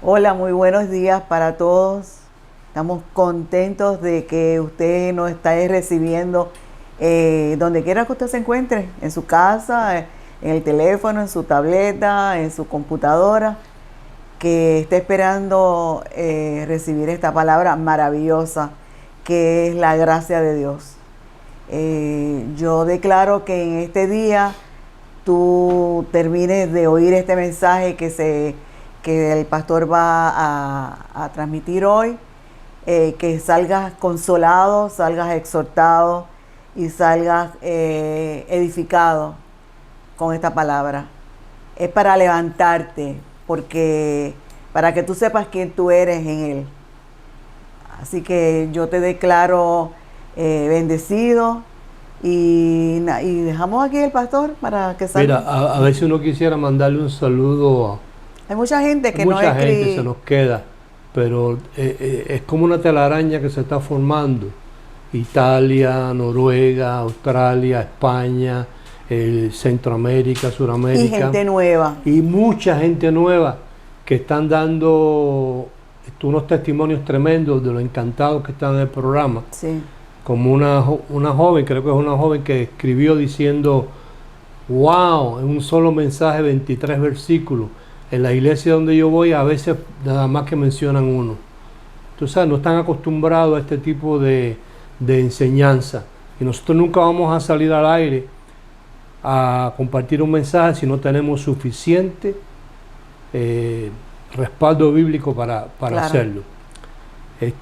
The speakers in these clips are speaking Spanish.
Hola, muy buenos días para todos. Estamos contentos de que usted nos esté recibiendo donde quiera que usted se encuentre, en su casa, en el teléfono, en su tableta, en su computadora, que esté esperando recibir esta palabra maravillosa que es la gracia de Dios. Yo declaro que en este día tú termines de oír este mensaje que el pastor va a transmitir hoy, que salgas consolado, salgas exhortado y salgas edificado con esta palabra. Es para levantarte, porque para que tú sepas quién tú eres en Él. Así que yo te declaro bendecido y dejamos aquí el pastor para que salga. Mira, a veces uno quisiera mandarle un saludo Hay mucha gente que no mucha gente, se escribe. nos queda, pero es como una telaraña que se está formando. Italia, Noruega, Australia, España, Centroamérica, Y Suramérica. gente nueva. Y mucha gente nueva que están dando unos testimonios tremendos de lo encantados que están en el programa. Sí. Como una joven, creo que es una joven que escribió diciendo, wow, en un solo mensaje 23 versículos. En la iglesia donde yo voy a veces nada más que mencionan uno. Tú sabes, no están acostumbrados a este tipo de enseñanza. Y nosotros nunca vamos a salir al aire a compartir un mensaje si no tenemos suficiente respaldo bíblico para Claro. hacerlo.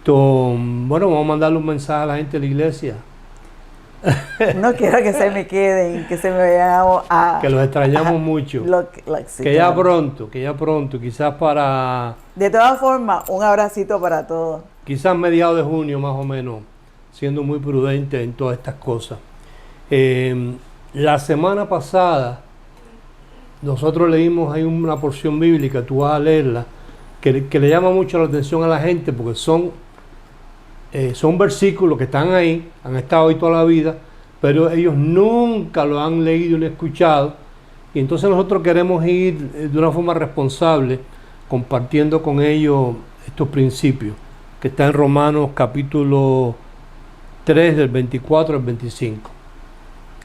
Bueno, vamos a mandarle un mensaje a la gente de la iglesia. No quiero que se me queden, que se me vayan a... Que los extrañamos mucho. Sí, que claro. ya pronto, quizás para... De todas formas, un abracito para todos. Quizás mediados de junio más o menos, siendo muy prudente en todas estas cosas. La semana pasada, nosotros leímos ahí una porción bíblica, tú vas a leerla, que le llama mucho la atención a la gente porque son versículos que están ahí, han estado ahí toda la vida, pero ellos nunca lo han leído ni escuchado, y entonces nosotros queremos ir de una forma responsable compartiendo con ellos estos principios, que está en Romanos capítulo 3 del 24 al 25.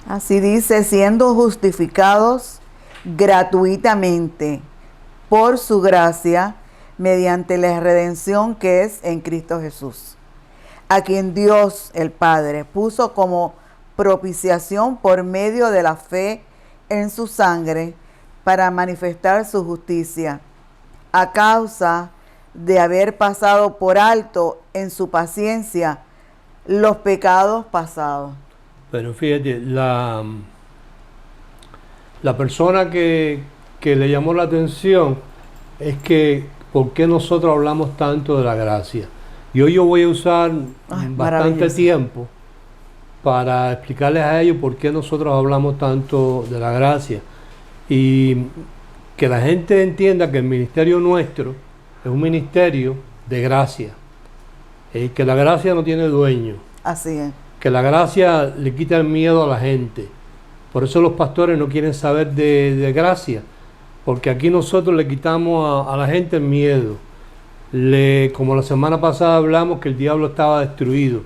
Así dice, siendo justificados gratuitamente por su gracia, mediante la redención que es en Cristo Jesús, a quien Dios el Padre puso como propiciación por medio de la fe en su sangre para manifestar su justicia, a causa de haber pasado por alto en su paciencia los pecados pasados. Pero fíjate, la persona que le llamó la atención es que ¿por qué nosotros hablamos tanto de la gracia? Y hoy yo voy a usar bastante tiempo para explicarles a ellos por qué nosotros hablamos tanto de la gracia. Y que la gente entienda que el ministerio nuestro es un ministerio de gracia. Que la gracia no tiene dueño. Así es. Que la gracia le quita el miedo a la gente. Por eso los pastores no quieren saber de gracia, porque aquí nosotros le quitamos a la gente el miedo. Como la semana pasada hablamos que el diablo estaba destruido.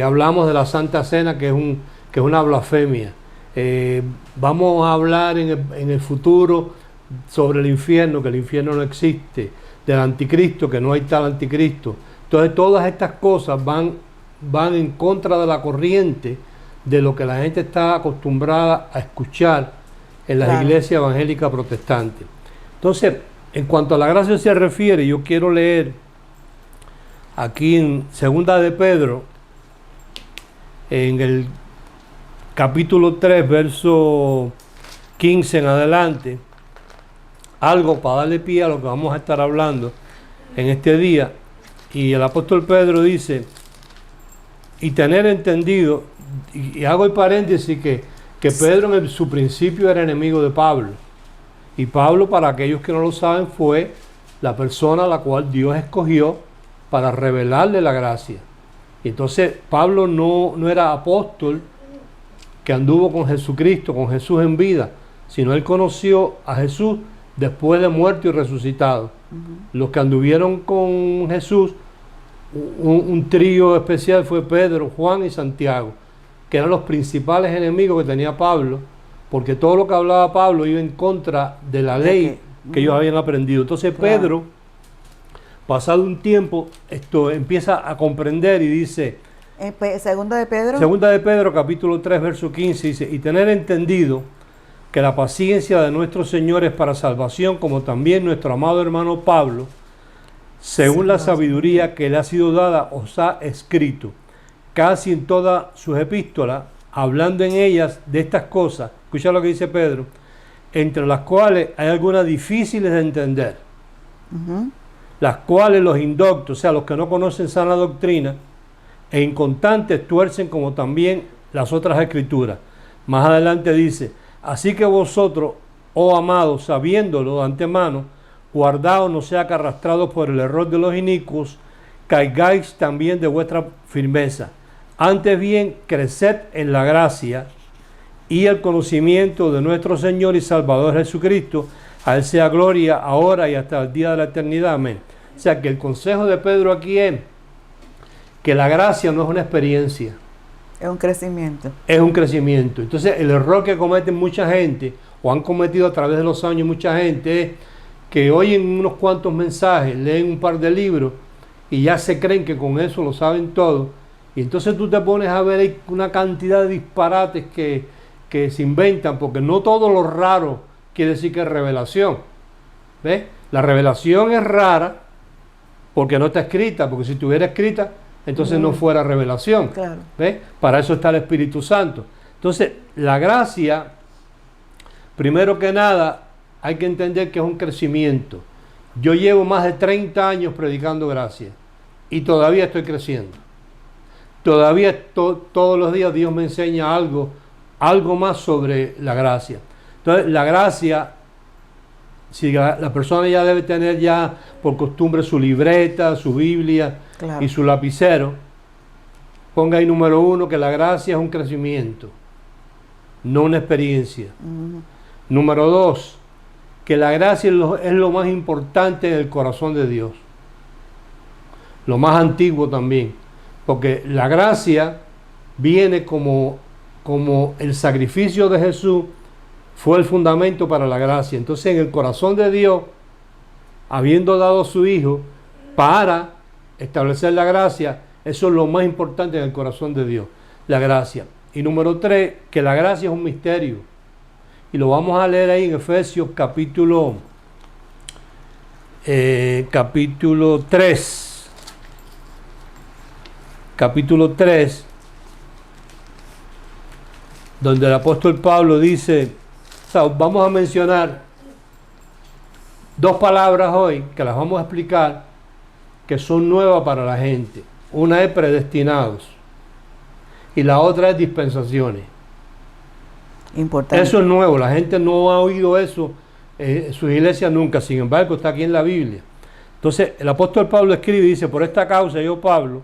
Hablamos de la Santa Cena, que es una blasfemia. Vamos a hablar en el futuro sobre el infierno, que el infierno no existe, del anticristo, que no hay tal anticristo. Entonces todas estas cosas van en contra de la corriente de lo que la gente está acostumbrada a escuchar en las iglesias evangélicas protestantes. Entonces, en cuanto a la gracia se refiere, yo quiero leer aquí en Segunda de Pedro, en el capítulo 3, verso 15 en adelante, algo para darle pie a lo que vamos a estar hablando en este día. Y el apóstol Pedro dice, y tener entendido, y hago el paréntesis que Pedro en su principio era enemigo de Pablo. Y Pablo, para aquellos que no lo saben, fue la persona a la cual Dios escogió para revelarle la gracia. Y entonces Pablo no era apóstol que anduvo con Jesucristo, con Jesús en vida, sino él conoció a Jesús después de muerto y resucitado. Los que anduvieron con Jesús, un trío especial fue Pedro, Juan y Santiago, que eran los principales enemigos que tenía Pablo, porque todo lo que hablaba Pablo iba en contra de la ley que ellos habían aprendido. Entonces Pedro, pasado un tiempo, esto empieza a comprender y dice, Segunda de Pedro. Segunda de Pedro, capítulo 3, verso 15, dice, y tener entendido que la paciencia de nuestro Señor es para salvación, como también nuestro amado hermano Pablo, según la sabiduría que le ha sido dada, os ha escrito, casi en todas sus epístolas, hablando en ellas de estas cosas. Escucha lo que dice Pedro, entre las cuales hay algunas difíciles de entender, las cuales los indoctos, o sea, los que no conocen sana doctrina, e inconstantes tuercen como también las otras escrituras. Más adelante dice, así que vosotros, oh amados, sabiéndolo de antemano, guardaos no sea que arrastrados por el error de los inicuos, caigáis también de vuestra firmeza. Antes bien, creced en la gracia y el conocimiento de nuestro Señor y Salvador Jesucristo. A Él sea gloria ahora y hasta el día de la eternidad. Amén. O sea que el consejo de Pedro aquí es que la gracia no es una experiencia. Es un crecimiento. Es un crecimiento. Entonces el error que cometen mucha gente, o han cometido a través de los años mucha gente, es que oyen unos cuantos mensajes, leen un par de libros y ya se creen que con eso lo saben todo. Y entonces tú te pones a ver una cantidad de disparates que se inventan, porque no todo lo raro quiere decir que es revelación. ¿Ves? La revelación es rara porque no está escrita, porque si estuviera escrita, entonces no fuera revelación. Claro. ¿Ves? Para eso está el Espíritu Santo. Entonces, la gracia, primero que nada, hay que entender que es un crecimiento. Yo llevo más de 30 años predicando gracia y todavía estoy creciendo. Todavía todos los días Dios me enseña algo más sobre la gracia. Entonces, la gracia, si la persona ya debe tener ya por costumbre su libreta, su Biblia, claro, y su lapicero, ponga ahí número 1 que la gracia es un crecimiento, no una experiencia. Número 2, que la gracia es lo más importante en el corazón de Dios, lo más antiguo también, porque la gracia viene como el sacrificio de Jesús fue el fundamento para la gracia. Entonces en el corazón de Dios, habiendo dado a su Hijo para establecer la gracia, eso es lo más importante en el corazón de Dios, la gracia. Y número 3, que la gracia es un misterio. Y lo vamos a leer ahí en Efesios capítulo 3. Capítulo 3, donde el apóstol Pablo dice, o sea, vamos a mencionar 2 palabras hoy, que las vamos a explicar, que son nuevas para la gente. Una es predestinados y la otra es dispensaciones. Importante. Eso es nuevo, la gente no ha oído eso en sus iglesias nunca, sin embargo está aquí en la Biblia. Entonces el apóstol Pablo escribe y dice, por esta causa yo, Pablo,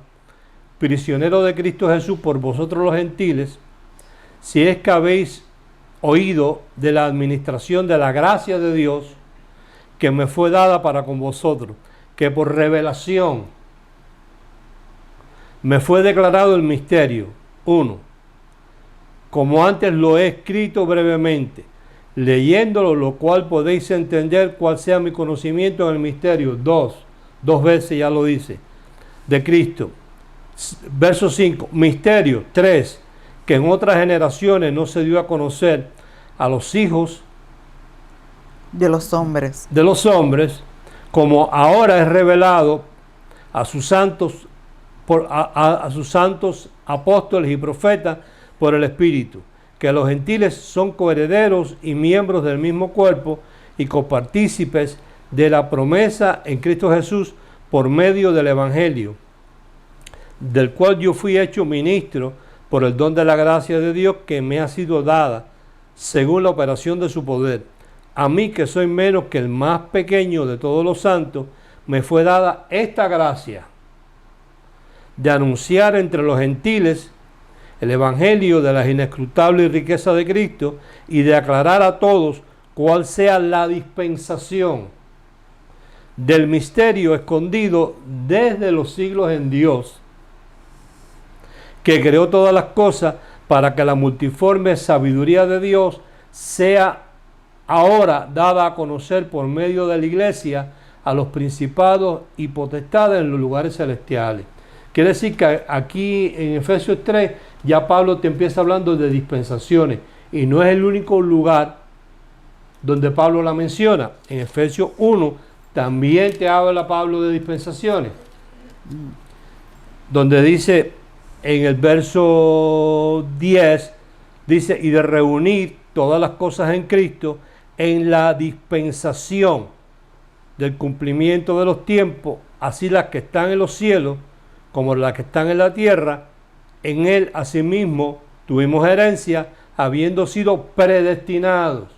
prisionero de Cristo Jesús por vosotros los gentiles, si es que habéis oído de la administración de la gracia de Dios que me fue dada para con vosotros, que por revelación me fue declarado el misterio. 1, como antes lo he escrito brevemente, leyéndolo, lo cual podéis entender cuál sea mi conocimiento en el misterio. 2 veces ya lo dice, de Cristo. Verso 5, misterio. 3, que en otras generaciones no se dio a conocer a los hijos de los hombres, como ahora es revelado a sus santos, a sus santos apóstoles y profetas por el Espíritu, que los gentiles son coherederos y miembros del mismo cuerpo y copartícipes de la promesa en Cristo Jesús por medio del Evangelio, del cual yo fui hecho ministro por el don de la gracia de Dios que me ha sido dada según la operación de su poder. A mí, que soy menos que el más pequeño de todos los santos, me fue dada esta gracia de anunciar entre los gentiles el evangelio de las inescrutables riquezas de Cristo y de aclarar a todos cuál sea la dispensación del misterio escondido desde los siglos en Dios, que creó todas las cosas para que la multiforme sabiduría de Dios sea ahora dada a conocer por medio de la iglesia a los principados y potestades en los lugares celestiales. Quiere decir que aquí en Efesios 3 ya Pablo te empieza hablando de dispensaciones, y no es el único lugar donde Pablo la menciona. En Efesios 1 también te habla Pablo de dispensaciones, donde dice en el verso 10, dice, y de reunir todas las cosas en Cristo en la dispensación del cumplimiento de los tiempos, así las que están en los cielos como las que están en la tierra. En él asimismo tuvimos herencia, habiendo sido predestinados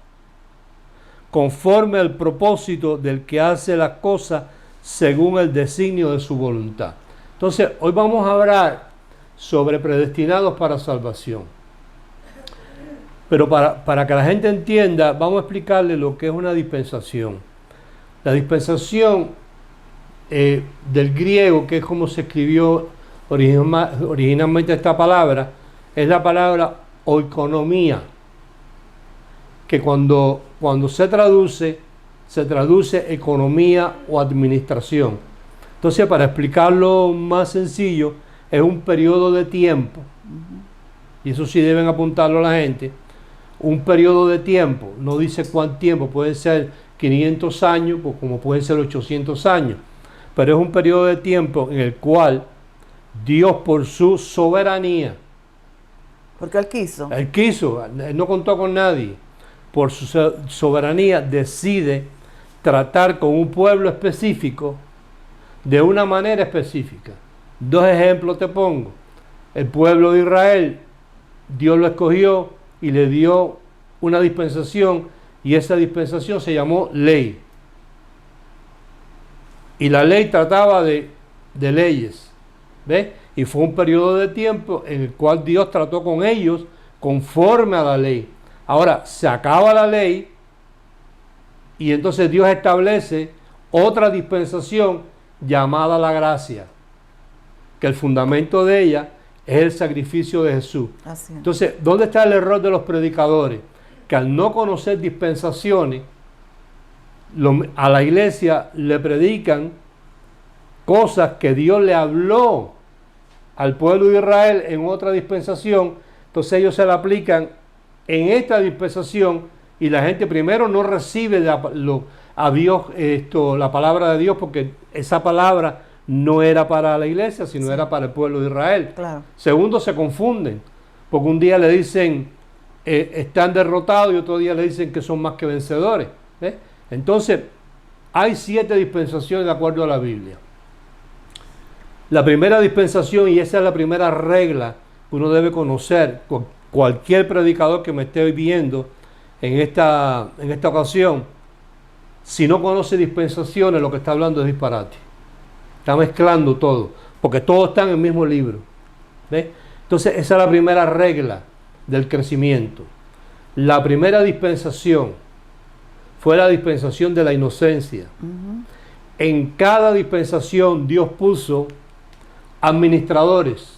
conforme al propósito del que hace las cosas según el designio de su voluntad. Entonces, hoy vamos a hablar sobre predestinados para salvación. Pero para que la gente entienda, vamos a explicarle lo que es una dispensación. La dispensación del griego, que es como se escribió originalmente esta palabra, es la palabra oikonomía, que cuando se traduce economía o administración. Entonces, para explicarlo más sencillo, es un periodo de tiempo, y eso sí deben apuntarlo a la gente, un periodo de tiempo, no dice cuánto tiempo, puede ser 500 años, como pueden ser 800 años, pero es un periodo de tiempo en el cual Dios, por su soberanía, porque Él quiso, Él no contó con nadie, por su soberanía decide tratar con un pueblo específico de una manera específica. Dos ejemplos te pongo. El pueblo de Israel, Dios lo escogió y le dio una dispensación, y esa dispensación se llamó ley. Y la ley trataba de leyes, ¿ves? Y fue un periodo de tiempo en el cual Dios trató con ellos conforme a la ley. Ahora, se acaba la ley y entonces Dios establece otra dispensación llamada la gracia, que el fundamento de ella es el sacrificio de Jesús. así es. Entonces, ¿dónde está el error de los predicadores? Que al no conocer dispensaciones, a la iglesia le predican cosas que Dios le habló al pueblo de Israel en otra dispensación. Entonces ellos se la aplican en esta dispensación, y la gente primero no recibe a Dios, la palabra de Dios, porque esa palabra no era para la iglesia, sino era para el pueblo de Israel. Claro. Segundo, se confunden, porque un día le dicen están derrotados y otro día le dicen que son más que vencedores. Entonces, hay 7 dispensaciones de acuerdo a la Biblia. La primera dispensación, y esa es la primera regla que uno debe conocer, cualquier predicador que me esté viendo en esta ocasión, si no conoce dispensaciones, lo que está hablando es disparate. Está mezclando todo, porque todo está en el mismo libro. ¿Ves? Entonces, esa es la primera regla del crecimiento. La primera dispensación fue la dispensación de la inocencia. En cada dispensación Dios puso administradores,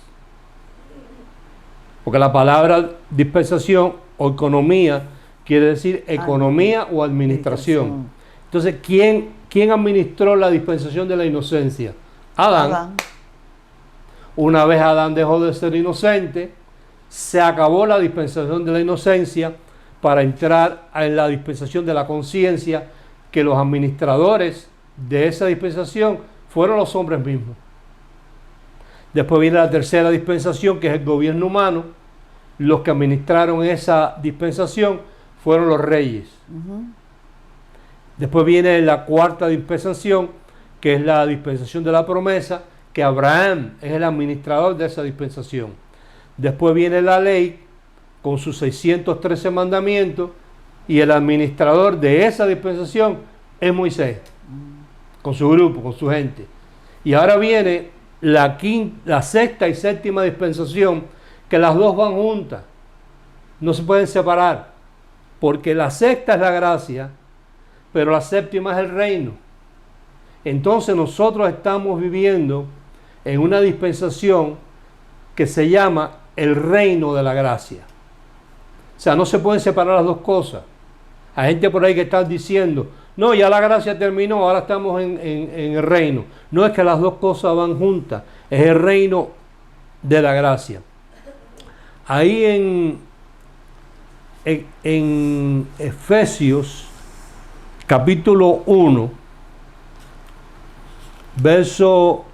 porque la palabra dispensación o economía quiere decir economía o administración. Entonces, ¿quién administró la dispensación de la inocencia? Adán. Una vez Adán dejó de ser inocente, se acabó la dispensación de la inocencia para entrar en la dispensación de la conciencia, que los administradores de esa dispensación fueron los hombres mismos. Después viene la tercera dispensación, que es el gobierno humano. Los que administraron esa dispensación fueron los reyes. Después viene la cuarta dispensación, que es la dispensación de la promesa, que Abraham es el administrador de esa dispensación. Después viene la ley con sus 613 mandamientos, y el administrador de esa dispensación es Moisés, con su grupo, con su gente. Y ahora viene la sexta y séptima dispensación, que las dos van juntas, no se pueden separar. porque la sexta es la gracia, pero la séptima es el reino. Entonces nosotros estamos viviendo en una dispensación que se llama el reino de la gracia. O sea, no se pueden separar las dos cosas. Hay gente por ahí que está diciendo, no, ya la gracia terminó, ahora estamos en el reino. No, es que las dos cosas van juntas, es el reino de la gracia. Ahí en Efesios capítulo 1, verso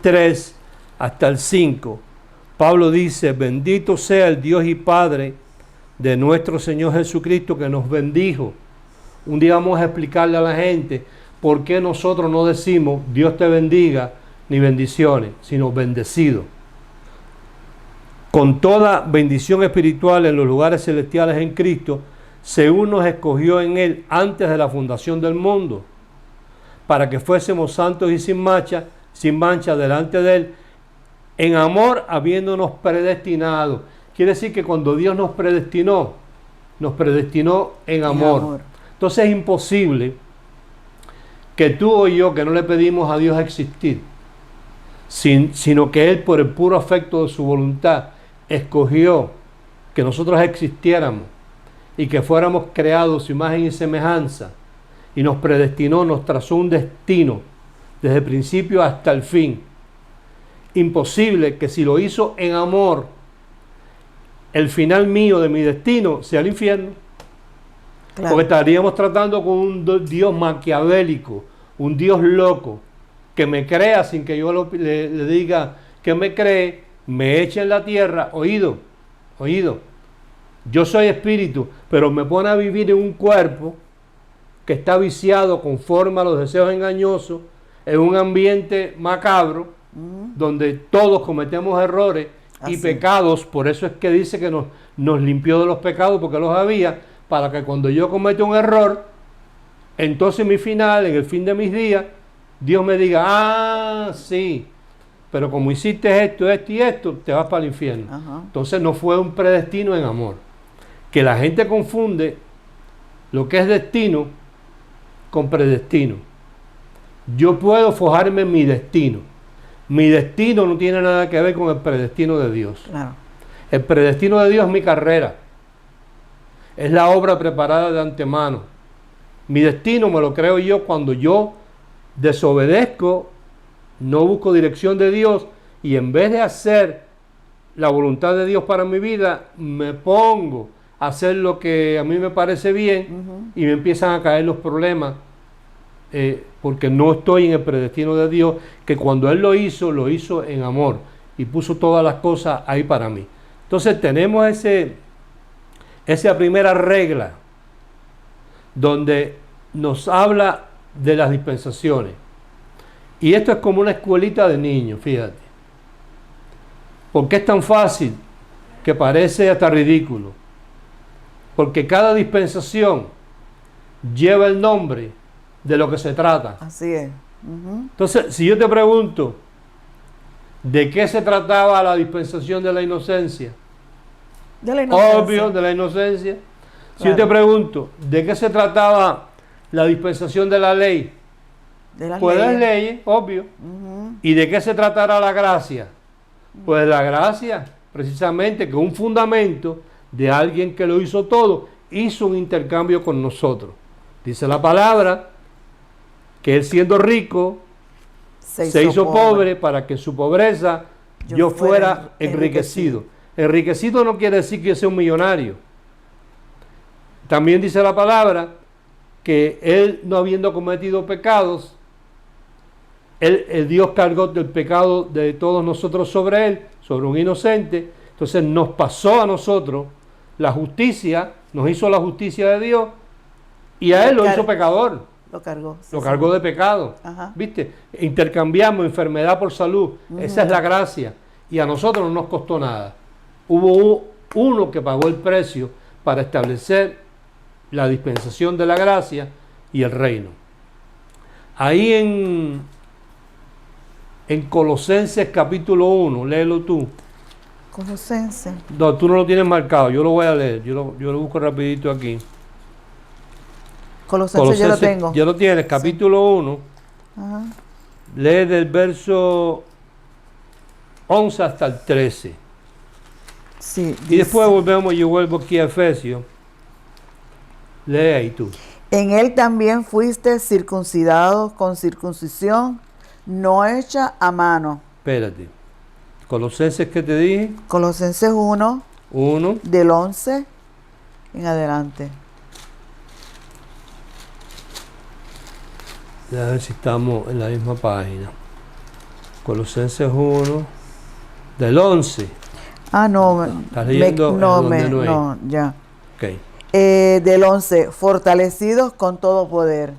3 hasta el 5, Pablo dice, bendito sea el Dios y Padre de nuestro Señor Jesucristo, que nos bendijo. Un día vamos a explicarle a la gente por qué nosotros no decimos Dios te bendiga ni bendiciones, sino bendecido, con toda bendición espiritual en los lugares celestiales en Cristo, según nos escogió en Él antes de la fundación del mundo, para que fuésemos santos y sin mancha delante de Él, en amor habiéndonos predestinado. Quiere decir que cuando Dios nos predestinó en amor. Entonces es imposible que tú o yo, que no le pedimos a Dios existir, sino que Él, por el puro afecto de su voluntad, escogió que nosotros existiéramos y que fuéramos creados a su imagen y semejanza, y nos predestinó, nos trazó un destino desde el principio hasta el fin. Imposible que si lo hizo en amor, el final mío de mi destino sea el infierno. Claro. Porque estaríamos tratando con un Dios maquiavélico, un Dios loco, que me crea sin que yo le diga que me cree, me echa en la tierra. Oído, yo soy espíritu, pero me pone a vivir en un cuerpo que está viciado conforme a los deseos engañosos, en un ambiente macabro, donde todos cometemos errores y pecados. Por eso es que dice que nos limpió de los pecados, porque los había, para que cuando yo cometo un error, entonces en el fin de mis días, Dios me diga, ah, sí, pero como hiciste esto y esto, te vas para el infierno. Ajá. Entonces no fue un predestino en amor. Que la gente confunde lo que es destino con predestino. Yo puedo forjarme en mi destino. Mi destino no tiene nada que ver con el predestino de Dios. Claro. El predestino de Dios es mi carrera. Es la obra preparada de antemano. Mi destino me lo creo yo cuando yo desobedezco, no busco dirección de Dios, y en vez de hacer la voluntad de Dios para mi vida, me pongo a hacer lo que a mí me parece bien, y me empiezan a caer los problemas, porque no estoy en el predestino de Dios, que cuando Él lo hizo en amor, y puso todas las cosas ahí para mí. Entonces tenemos esa primera regla, donde nos habla de las dispensaciones. Y esto es como una escuelita de niños, fíjate. ¿Por qué es tan fácil que parece hasta ridículo? Porque cada dispensación lleva el nombre de lo que se trata. Así es. Entonces, si yo te pregunto, ¿de qué se trataba la dispensación de la inocencia? De la inocencia. Obvio, de la inocencia. Claro. Si yo te pregunto, ¿de qué se trataba la dispensación de la ley? De las pues leyes. las leyes, obvio. ¿Y de qué se tratará la gracia? Pues la gracia, precisamente, que un fundamento de alguien que lo hizo todo, hizo un intercambio con nosotros. Dice la palabra que Él, siendo rico, se hizo pobre para que en su pobreza yo fuera enriquecido. Enriquecido no quiere decir que yo sea un millonario. También dice la palabra que Él, no habiendo cometido pecados, Dios cargó del pecado de todos nosotros sobre Él, sobre un inocente. Entonces nos pasó a nosotros la justicia, nos hizo la justicia de Dios, y a Él lo hizo pecador. Lo cargó. Sí, lo cargó de pecado. Ajá. ¿Viste? Intercambiamos enfermedad por salud. Esa es la gracia. Y a nosotros no nos costó nada. Hubo uno que pagó el precio para establecer la dispensación de la gracia y el reino. Ahí en Colosenses capítulo 1, léelo tú. Colosenses. No, tú no lo tienes marcado, yo lo voy a leer, yo lo busco rapidito aquí. Colosenses yo lo tengo. Ya lo tienes, capítulo 1, Ajá. lee del verso 11 hasta el 13. Sí, Y después volvemos, yo vuelvo aquí a Efesios. Lee ahí tú. en él también fuiste circuncidados con circuncisión no hecha a mano. Espérate. Colosenses, ¿qué te dije? Colosenses 1, 1. del 11 en adelante. A ver si estamos en la misma página. Colosenses 1, del 11. Ah, no, ¿Estás leyendo donde no hay? no, ya. Ok. Del 11, fortalecidos con todo poder.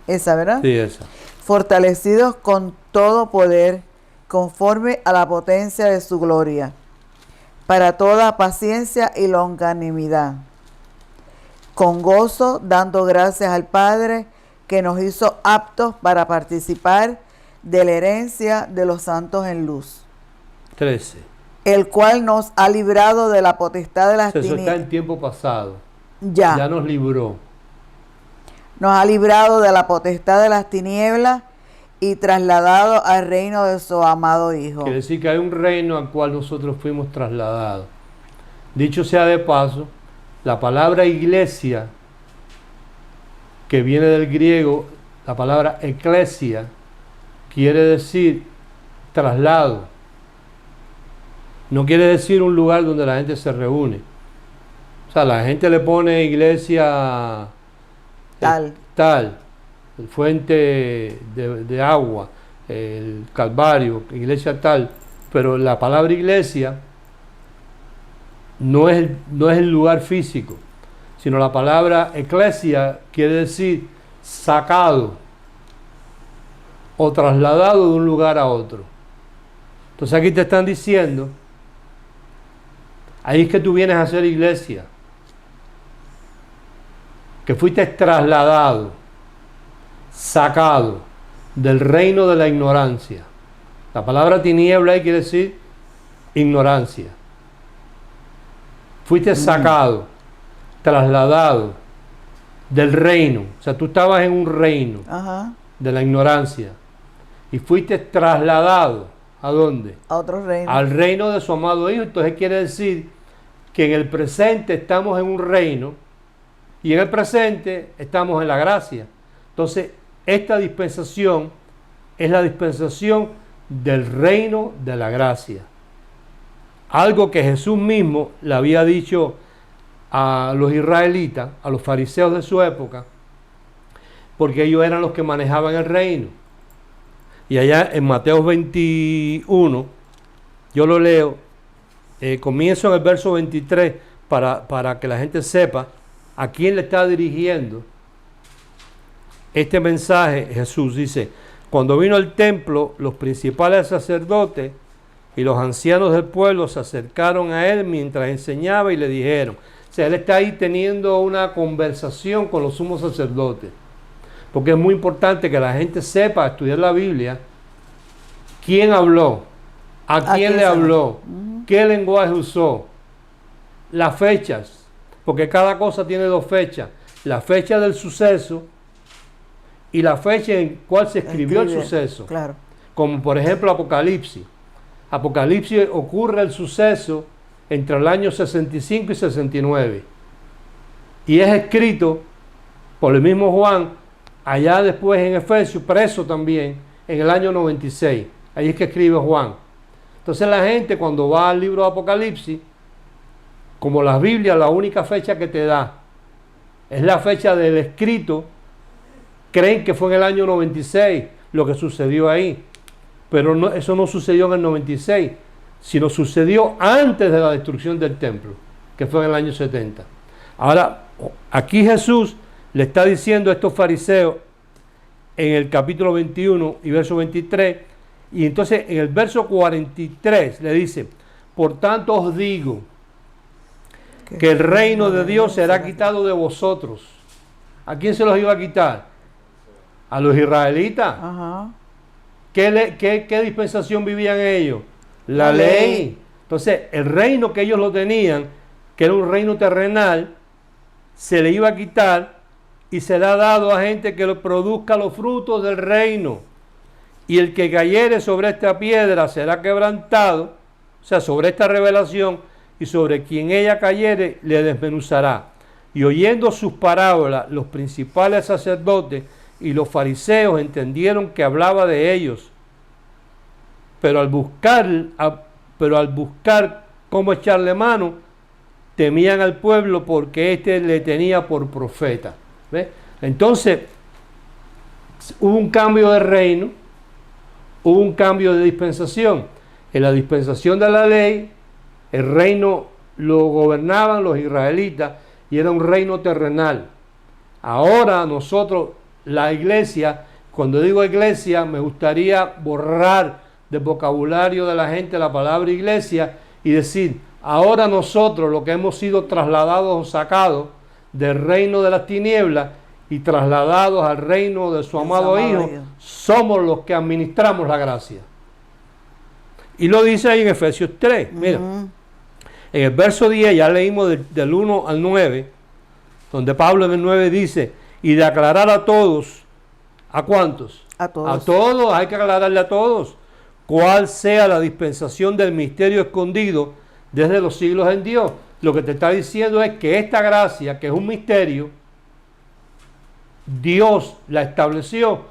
Esa, ¿verdad? Sí, esa. Fortalecidos con todo poder, conforme a la potencia de su gloria, para toda paciencia y longanimidad, con gozo, dando gracias al Padre, que nos hizo aptos para participar de la herencia de los santos en luz, 13. el cual nos ha librado de la potestad de las Eso está tinieblas. en tiempo pasado. Ya Ya nos libró. nos ha librado de la potestad de las tinieblas y trasladado al reino de su amado Hijo. Quiere decir que hay un reino al cual nosotros fuimos trasladados. Dicho sea de paso, la palabra iglesia, que viene del griego, la palabra eclesia, quiere decir traslado. No quiere decir un lugar donde la gente se reúne. O sea, la gente le pone iglesia tal, el fuente de agua, el Calvario, iglesia tal, pero la palabra iglesia no es el lugar físico, sino la palabra eclesia quiere decir sacado o trasladado de un lugar a otro. Entonces aquí te están diciendo, ahí es que tú vienes a hacer iglesia, que fuiste trasladado, sacado del reino de la ignorancia. La palabra tiniebla ahí quiere decir ignorancia. Fuiste sacado, trasladado del reino. O sea, tú estabas en un reino Ajá. de la ignorancia y fuiste trasladado. ¿A dónde? A otro reino. Al reino de su amado Hijo. Entonces quiere decir que en el presente estamos en un reino y en el presente estamos en la gracia. Entonces, esta dispensación es la dispensación del reino de la gracia. Algo que Jesús mismo le había dicho a los israelitas, a los fariseos de su época, porque ellos eran los que manejaban el reino. Y allá en Mateo 21, yo lo leo, comienzo en el verso 23 para que la gente sepa a quién le está dirigiendo este mensaje. Jesús dice: cuando vino al templo, los principales sacerdotes y los ancianos del pueblo se acercaron a él mientras enseñaba y le dijeron, o sea, él está ahí teniendo una conversación con los sumos sacerdotes, porque es muy importante que la gente sepa estudiar la Biblia, quién habló, a quién le habló, qué lenguaje usó, las fechas, porque cada cosa tiene dos fechas, la fecha del suceso y la fecha en cual se escribió el suceso. Claro. Como por ejemplo Apocalipsis. Apocalipsis ocurre el suceso entre el año 65 y 69. Y es escrito por el mismo Juan, allá después en Efesios, preso también, en el año 96. Ahí es que escribe Juan. Entonces la gente cuando va al libro de Apocalipsis, como la Biblia, la única fecha que te da es la fecha del escrito, creen que fue en el año 96 lo que sucedió ahí. Pero no, eso no sucedió en el 96, sino sucedió antes de la destrucción del templo, que fue en el año 70. Ahora, aquí Jesús le está diciendo a estos fariseos en el capítulo 21 y verso 23, y entonces en el verso 43 le dice: por tanto os digo que el reino de Dios será quitado de vosotros. ¿A quién se los iba a quitar? A los israelitas. Ajá. ¿Qué dispensación vivían ellos? La ley. Entonces, el reino que ellos lo tenían, que era un reino terrenal, se le iba a quitar y será dado a gente que lo produzca los frutos del reino. Y el que cayere sobre esta piedra será quebrantado, o sea, sobre esta revelación, y sobre quien ella cayere le desmenuzará. Y oyendo sus parábolas, los principales sacerdotes y los fariseos entendieron que hablaba de ellos. Pero al buscar cómo echarle mano, temían al pueblo porque éste le tenía por profeta. ¿Ves? Entonces, hubo un cambio de reino, hubo un cambio de dispensación. En la dispensación de la ley, el reino lo gobernaban los israelitas y era un reino terrenal. Ahora nosotros, la iglesia, cuando digo iglesia, me gustaría borrar del vocabulario de la gente la palabra iglesia y decir, ahora nosotros, los que hemos sido trasladados o sacados del reino de las tinieblas y trasladados al reino de su amado Hijo, somos los que administramos la gracia. Y lo dice ahí en Efesios 3, mira, en el verso 10, ya leímos del 1 al 9, donde Pablo en el 9 dice, y de aclarar a todos, ¿a cuántos? A todos. A todos, hay que aclararle a todos, cuál sea la dispensación del misterio escondido desde los siglos en Dios. Lo que te está diciendo es que esta gracia, que es un misterio, Dios la estableció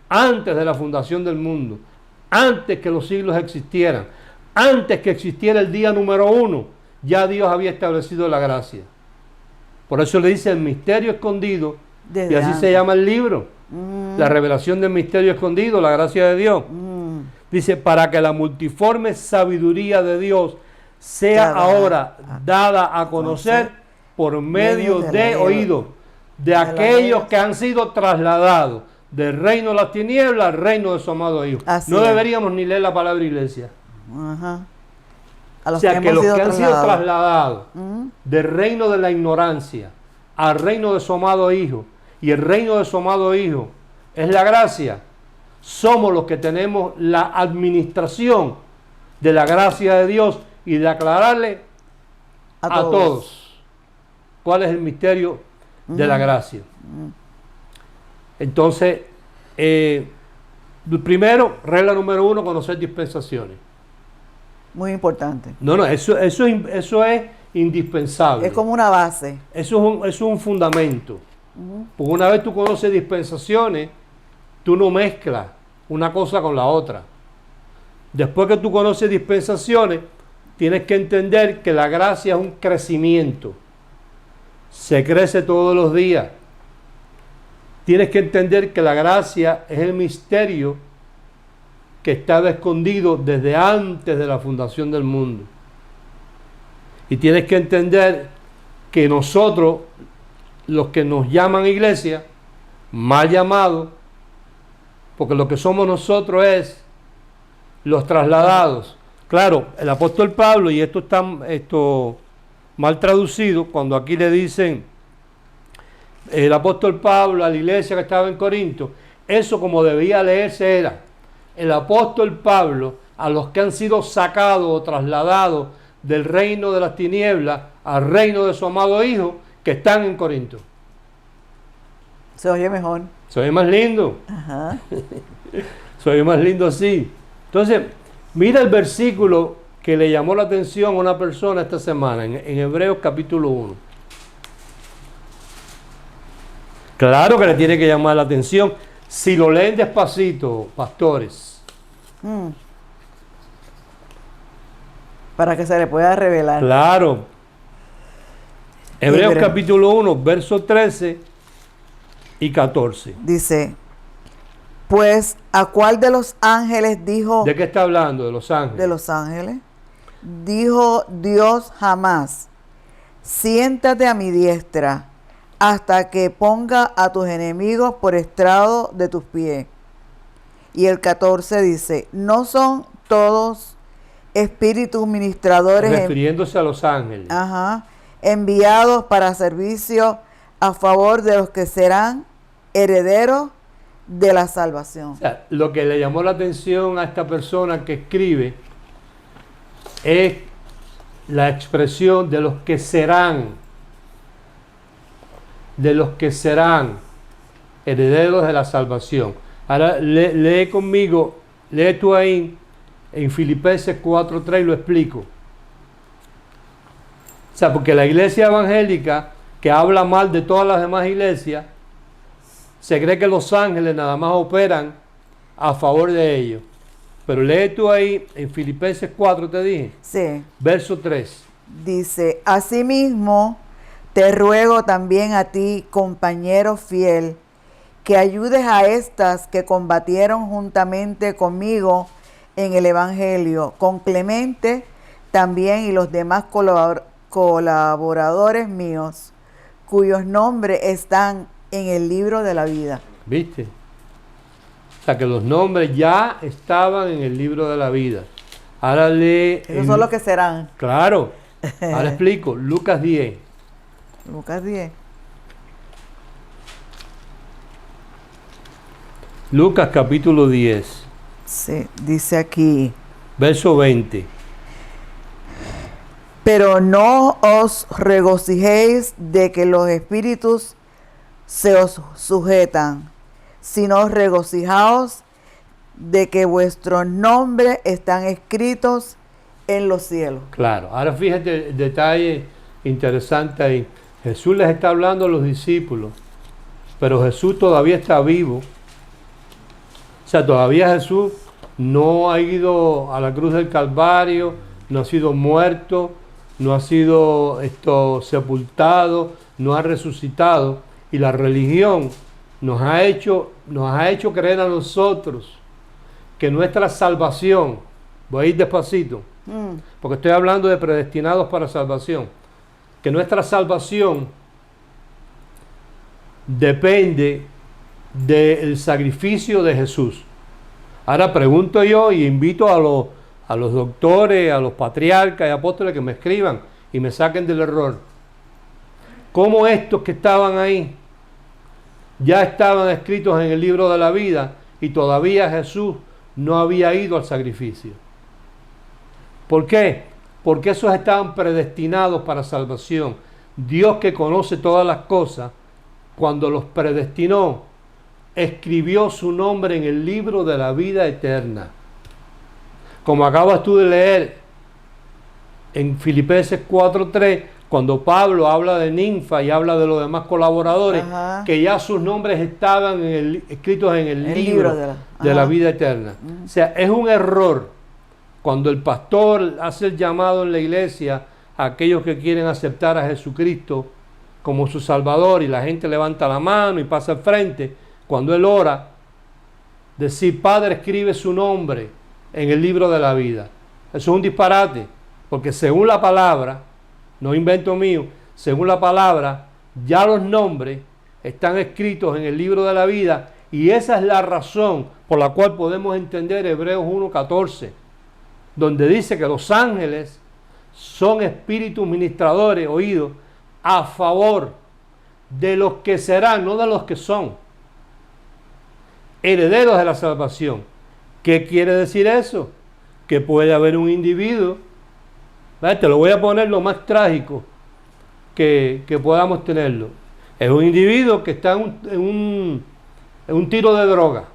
antes de la fundación del mundo, antes que los siglos existieran, antes que existiera el día número 1, ya Dios había establecido la gracia. Por eso le dice el misterio escondido, desde y así antes se llama el libro, la revelación del misterio escondido, la gracia de Dios. Dice, para que la multiforme sabiduría de Dios sea ahora dada a conocer por medio de oídos de aquellos que han sido trasladados del reino de las tinieblas al reino de su amado Hijo. No deberíamos ni leer la palabra iglesia. O sea, que los que han sido trasladados del reino de la ignorancia al reino de su amado Hijo, y el reino de su amado Hijo es la gracia, somos los que tenemos la administración de la gracia de Dios y de aclararle a todos cuál es el misterio de la gracia. Entonces, primero, regla número 1, conocer dispensaciones. Muy importante. No, eso es indispensable. Es como una base. Eso es un fundamento. Porque una vez tú conoces dispensaciones, tú no mezclas una cosa con la otra. Después que tú conoces dispensaciones, tienes que entender que la gracia es un crecimiento. Se crece todos los días. Tienes que entender que la gracia es el misterio que estaba escondido desde antes de la fundación del mundo. Y tienes que entender que nosotros, los que nos llaman iglesia, mal llamados, porque lo que somos nosotros es los trasladados. Claro, el apóstol Pablo, y esto está mal traducido, cuando aquí le dicen el apóstol Pablo a la iglesia que estaba en Corinto, eso como debía leerse era el apóstol Pablo a los que han sido sacados o trasladados del reino de las tinieblas al reino de su amado Hijo, que están en Corinto. Se oye mejor. Se oye más lindo. Ajá. Se oye más lindo así. Entonces, mira el versículo que le llamó la atención a una persona esta semana, en Hebreos capítulo 1. Claro que le tiene que llamar la atención. Si lo leen despacito, pastores. Para que se le pueda revelar. Claro. Hebreos capítulo 1, verso 13 y 14. Dice, pues ¿a cuál de los ángeles dijo? ¿De qué está hablando? De los ángeles. De los ángeles. Dijo Dios jamás, siéntate a mi diestra hasta que ponga a tus enemigos por estrado de tus pies. Y el 14 dice, no son todos espíritus ministradores, refiriéndose a los ángeles, enviados para servicio a favor de los que serán herederos de la salvación. O sea, lo que le llamó la atención a esta persona que escribe es la expresión de los que serán, herederos de la salvación. Ahora lee conmigo, lee tú ahí en Filipenses 4:3 y lo explico. O sea, porque la iglesia evangélica, que habla mal de todas las demás iglesias, se cree que los ángeles nada más operan a favor de ellos. Pero lee tú ahí en Filipenses 4, te dije. Sí. Verso 3. Dice, asimismo, te ruego también a ti, compañero fiel, que ayudes a estas que combatieron juntamente conmigo en el Evangelio, con Clemente también y los demás colaboradores míos, cuyos nombres están en el libro de la vida. ¿Viste? O sea, que los nombres ya estaban en el libro de la vida. Ahora lee... Esos son los que serán. Claro. Ahora explico. Lucas 10. Lucas 10. Lucas capítulo 10. Sí, dice aquí. Verso 20. Pero no os regocijéis de que los espíritus se os sujetan, sino regocijaos de que vuestros nombres están escritos en los cielos. Claro. Ahora fíjate el detalle interesante ahí. Jesús les está hablando a los discípulos, pero Jesús todavía está vivo. O sea, todavía Jesús no ha ido a la cruz del Calvario, no ha sido muerto, no ha sido sepultado, no ha resucitado. Y la religión nos ha hecho creer a nosotros que nuestra salvación, voy a ir despacito, porque estoy hablando de predestinados para salvación, que nuestra salvación depende del sacrificio de Jesús. Ahora pregunto yo y invito a los doctores, a los patriarcas y apóstoles que me escriban y me saquen del error. ¿Cómo estos que estaban ahí ya estaban escritos en el libro de la vida y todavía Jesús no había ido al sacrificio? ¿Por qué? Porque esos estaban predestinados para salvación. Dios, que conoce todas las cosas, cuando los predestinó, escribió su nombre en el libro de la vida eterna. Como acabas tú de leer en Filipenses 4:3, cuando Pablo habla de Ninfa y habla de los demás colaboradores, que ya sus nombres estaban escritos en el libro de la vida eterna. O sea, es un error cuando el pastor hace el llamado en la iglesia a aquellos que quieren aceptar a Jesucristo como su Salvador y la gente levanta la mano y pasa al frente. Cuando él ora, decir, Padre, escribe su nombre en el libro de la vida. Eso es un disparate, porque según la palabra, no invento mío, según la palabra, ya los nombres están escritos en el libro de la vida, y esa es la razón por la cual podemos entender Hebreos 1:14, donde dice que los ángeles son espíritus ministradores, oídos, a favor de los que serán, no de los que son, herederos de la salvación. ¿Qué quiere decir eso? Que puede haber un individuo, ¿verdad? Te lo voy a poner lo más trágico que podamos tenerlo. Es un individuo que está en un tiro de droga.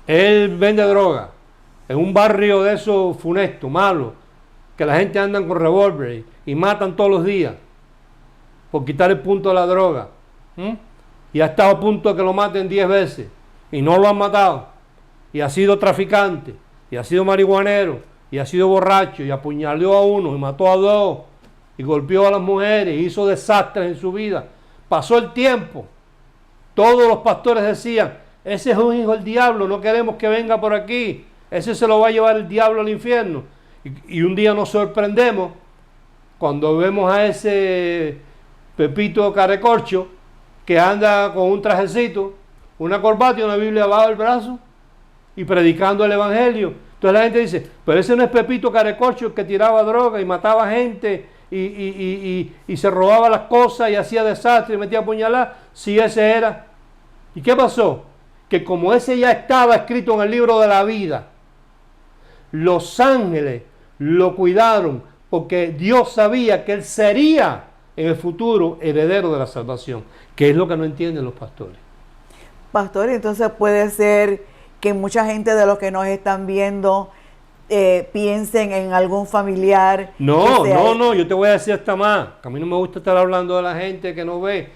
Él vende droga en un barrio de esos funestos, malos, que la gente anda con revólver y matan todos los días por quitar el punto de la droga. Y ha estado a punto de que lo maten 10 veces y no lo han matado. Y ha sido traficante, y ha sido marihuanero, y ha sido borracho, y apuñaló a uno, y mató a dos, y golpeó a las mujeres, y hizo desastres en su vida. Pasó el tiempo. Todos los pastores decían, ese es un hijo del diablo, no queremos que venga por aquí, ese se lo va a llevar el diablo al infierno. Y un día nos sorprendemos cuando vemos a ese Pepito Carecorcho que anda con un trajecito, una corbata y una Biblia abajo del brazo y predicando el evangelio. Entonces la gente dice, pero ese no es Pepito Carecorcho que tiraba droga y mataba gente y se robaba las cosas y hacía desastre y metía a puñalar. Sí, ese era. ¿Y qué pasó? Que como ese ya estaba escrito en el libro de la vida, los ángeles lo cuidaron, porque Dios sabía que él sería en el futuro heredero de la salvación, que es lo que no entienden los pastores. Pastor, entonces puede ser que mucha gente de los que nos están viendo piensen en algún familiar. No, yo te voy a decir hasta más, que a mí no me gusta estar hablando de la gente que no ve.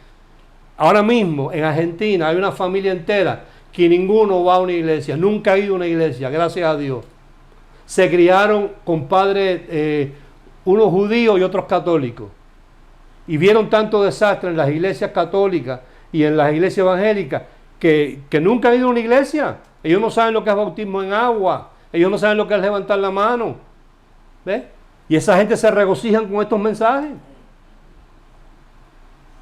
Ahora mismo en Argentina hay una familia entera que ninguno va a una iglesia, nunca ha ido a una iglesia, gracias a Dios. Se criaron con padres, unos judíos y otros católicos, y vieron tanto desastre en las iglesias católicas y en las iglesias evangélicas que nunca han ido a una iglesia. Ellos no saben lo que es bautismo en agua, ellos no saben lo que es levantar la mano. ¿Ves? Y esa gente se regocijan con estos mensajes.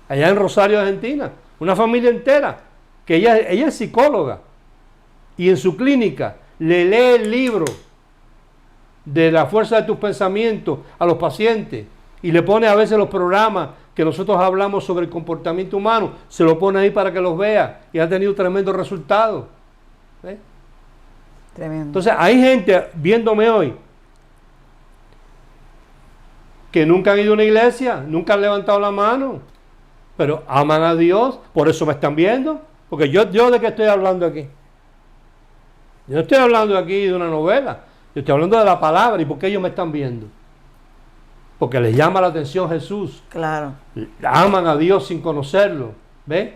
Allá en Rosario, Argentina, una familia entera, que ella es psicóloga, y en su clínica le lee el libro de La fuerza de tus pensamientos a los pacientes, y le pone a veces los programas que nosotros hablamos sobre el comportamiento humano, se lo pone ahí para que los vea, y ha tenido tremendos resultados. ¿Ves? Tremendo. Entonces hay gente viéndome hoy que nunca han ido a una iglesia, nunca han levantado la mano, pero aman a Dios, por eso me están viendo. Porque yo ¿de qué estoy hablando aquí? Yo no estoy hablando aquí de una novela, yo estoy hablando de la palabra. ¿Y por qué ellos me están viendo? Porque les llama la atención Jesús. Claro. Aman a Dios sin conocerlo, ¿ves?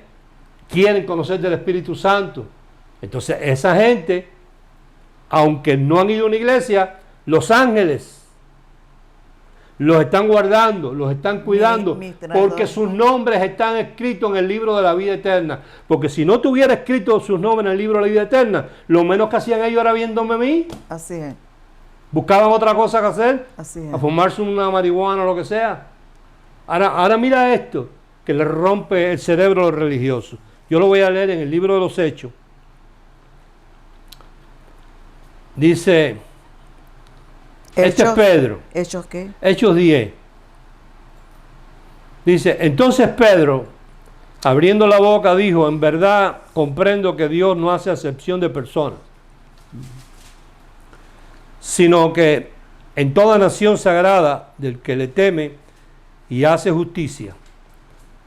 Quieren conocer del Espíritu Santo. Entonces esa gente, aunque no han ido a una iglesia, los ángeles los están guardando, los están cuidando, porque sus nombres están escritos en el libro de la vida eterna. Porque si no tuviera escrito sus nombres en el libro de la vida eterna, lo menos que hacían ellos era viéndome a mí. Así es. Buscaban otra cosa que hacer, Así es. a fumarse una marihuana o lo que sea. Ahora mira esto, que le rompe el cerebro a los religiosos. Yo lo voy a leer en el libro de los Hechos. Dice... Este es Pedro. ¿Hechos qué? Hechos 10. Dice, entonces Pedro, abriendo la boca, dijo, en verdad comprendo que Dios no hace acepción de personas, sino que en toda nación sagrada del que le teme y hace justicia,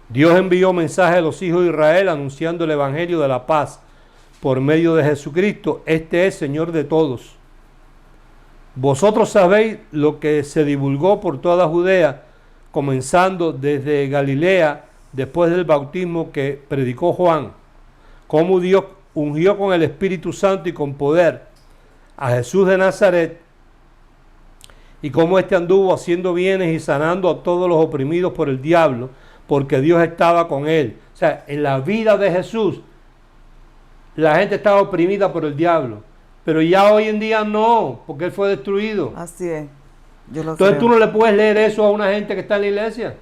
Dios envió mensaje a los hijos de Israel anunciando el evangelio de la paz por medio de Jesucristo. Este es Señor de todos. Vosotros sabéis lo que se divulgó por toda Judea, comenzando desde Galilea, después del bautismo que predicó Juan, cómo Dios ungió con el Espíritu Santo y con poder a Jesús de Nazaret, y cómo éste anduvo haciendo bienes y sanando a todos los oprimidos por el diablo, porque Dios estaba con él. O sea, en la vida de Jesús, la gente estaba oprimida por el diablo. Pero ya hoy en día no, porque él fue destruido. Así es. Yo lo Entonces creo. tú no le puedes leer eso a una gente que está en la iglesia.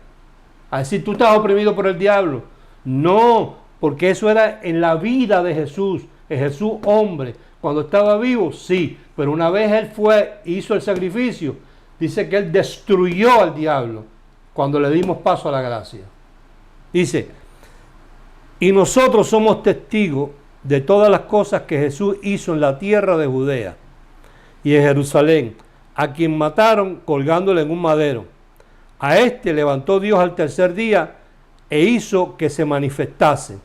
A decir, tú estás oprimido por el diablo. No, porque eso era en la vida de Jesús. El Jesús hombre. Cuando estaba vivo, sí. Pero una vez él fue, hizo el sacrificio, dice que él destruyó al diablo cuando le dimos paso a la gracia. Dice, y nosotros somos testigos de todas las cosas que Jesús hizo en la tierra de Judea y en Jerusalén, a quien mataron colgándole en un madero. A este levantó Dios al tercer día e hizo que se manifestase.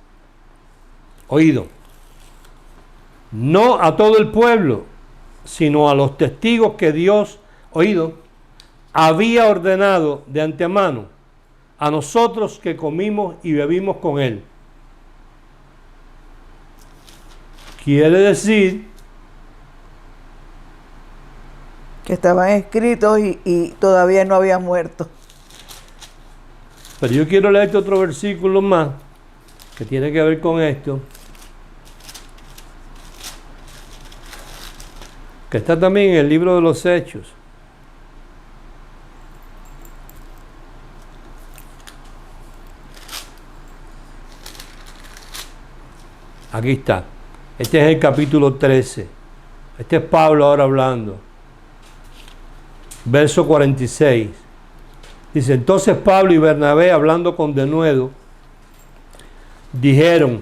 Oído, no a todo el pueblo, sino a los testigos que Dios, oído, había ordenado de antemano, a nosotros que comimos y bebimos con él. Quiere decir que estaban escritos y todavía no había muerto. Pero yo quiero leerte otro versículo más que tiene que ver con esto, que está también en el libro de los Hechos. Aquí está. Este es el capítulo 13. Este es Pablo ahora hablando. Verso 46. Dice, entonces Pablo y Bernabé, hablando con denuedo, dijeron,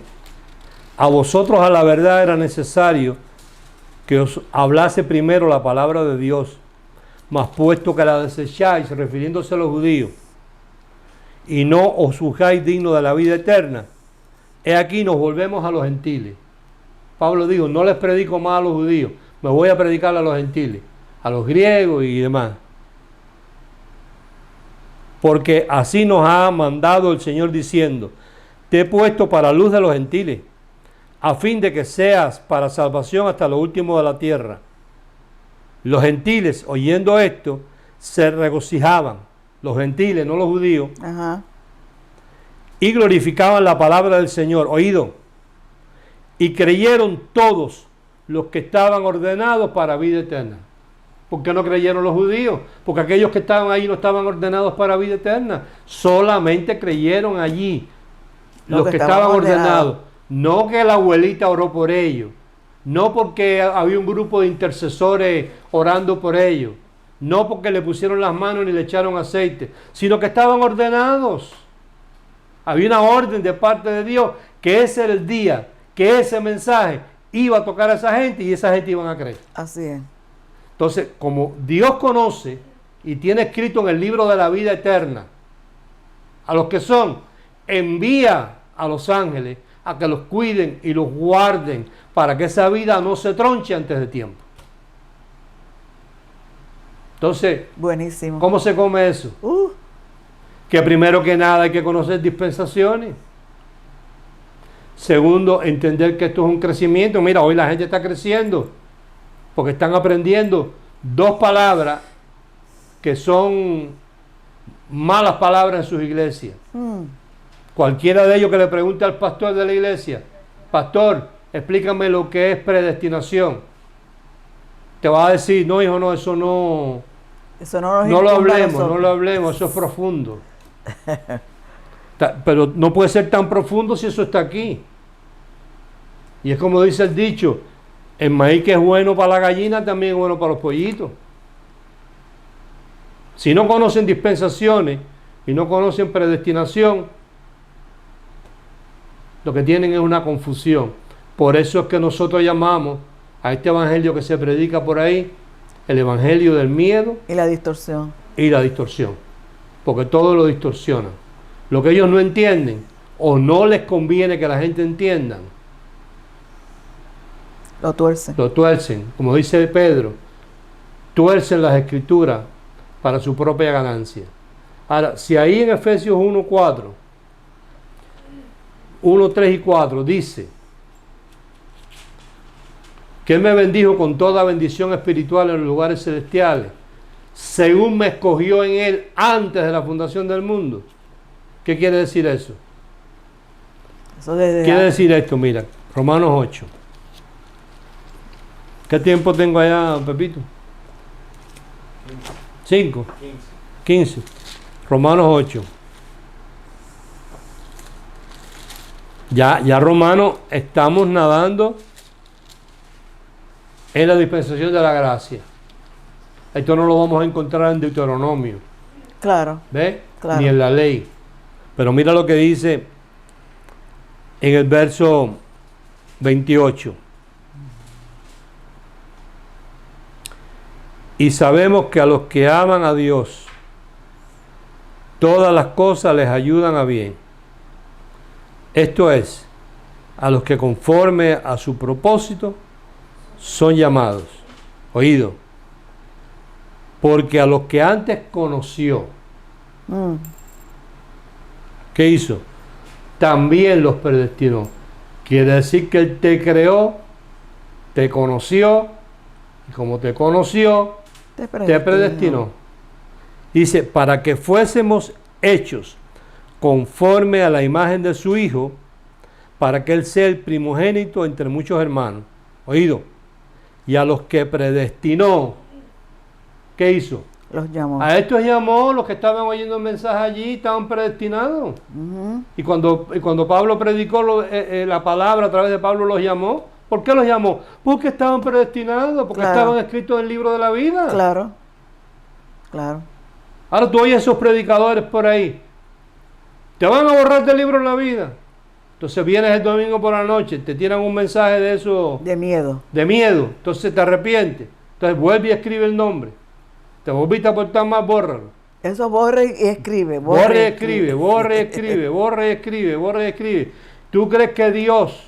a vosotros a la verdad era necesario que os hablase primero la palabra de Dios, mas puesto que la desecháis, refiriéndose a los judíos, y no os juzgáis digno de la vida eterna, he aquí nos volvemos a los gentiles. Pablo dijo, no les predico más a los judíos, me voy a predicar a los gentiles, a los griegos y demás. Porque así nos ha mandado el Señor diciendo, te he puesto para luz de los gentiles, a fin de que seas para salvación hasta lo último de la tierra. Los gentiles, oyendo esto, se regocijaban, los gentiles, no los judíos, Ajá. y glorificaban la palabra del Señor, oído, y creyeron todos los que estaban ordenados para vida eterna. ¿Por qué no creyeron los judíos? Porque aquellos que estaban ahí no estaban ordenados para vida eterna. Solamente creyeron allí los que estaban ordenados. No que la abuelita oró por ellos. No porque había un grupo de intercesores orando por ellos. No porque le pusieron las manos ni le echaron aceite. Sino que estaban ordenados. Había una orden de parte de Dios que ese era el día, que ese mensaje iba a tocar a esa gente y esa gente iban a creer. Así es. Entonces, como Dios conoce y tiene escrito en el libro de la vida eterna a los que son, envía a los ángeles a que los cuiden y los guarden para que esa vida no se tronche antes de tiempo. Entonces, buenísimo. ¿cómo se come eso? Que primero que nada hay que conocer dispensaciones. Segundo, entender que esto es un crecimiento. Mira, hoy la gente está creciendo porque están aprendiendo dos palabras que son malas palabras en sus iglesias. Cualquiera de ellos que le pregunte al pastor de la iglesia, pastor, explícame lo que es predestinación. Te va a decir, no hijo, no, eso no lo hablemos, eso es profundo. Pero no puede ser tan profundo si eso está aquí. Y es como dice el dicho, el maíz que es bueno para la gallina también es bueno para los pollitos. Si no conocen dispensaciones y no conocen predestinación, lo que tienen es una confusión. Por eso es que nosotros llamamos a este evangelio que se predica por ahí el evangelio del miedo y la distorsión. Porque todo lo distorsionan. Lo que ellos no entienden o no les conviene que la gente entienda, lo tuercen. Como dice Pedro, tuercen las escrituras para su propia ganancia. Ahora, si ahí en Efesios 1:4, 1:3 y 4 dice que Él me bendijo con toda bendición espiritual en los lugares celestiales, según me escogió en Él antes de la fundación del mundo. ¿Qué quiere decir eso? Quiere decir esto, mira, Romanos 8. ¿Qué tiempo tengo allá, Pepito? 5. 15. Romanos 8. Ya Romanos estamos nadando en la dispensación de la gracia. Esto no lo vamos a encontrar en Deuteronomio. Claro. ¿Ves? Claro. Ni en la ley. Pero mira lo que dice en el verso 28. Y sabemos que a los que aman a Dios, todas las cosas les ayudan a bien. Esto es, a los que conforme a su propósito son llamados. Oído. Porque a los que antes conoció, ¿qué hizo? También los predestinó. Quiere decir que Él te creó, te conoció, y como te conoció, te predestinó. Dice, para que fuésemos hechos conforme a la imagen de su Hijo, para que Él sea el primogénito entre muchos hermanos. Oído. Y a los que predestinó, ¿qué hizo? Los llamó. A estos llamó, los que estaban oyendo el mensaje allí estaban predestinados. Y cuando Pablo predicó la palabra a través de Pablo, los llamó. ¿Por qué los llamó? Porque estaban predestinados, porque estaban escritos en el libro de la vida. Claro. Ahora tú oyes esos predicadores por ahí. Te van a borrar del libro de la vida. Entonces vienes el domingo por la noche, te tiran un mensaje de eso. De miedo. Entonces te arrepientes. Entonces vuelve y escribe el nombre. Te volviste a portar mal, bórralo. Eso borra y escribe. Borra y escribe, borra y escribe, borra y escribe, borra y escribe. ¿Tú crees que Dios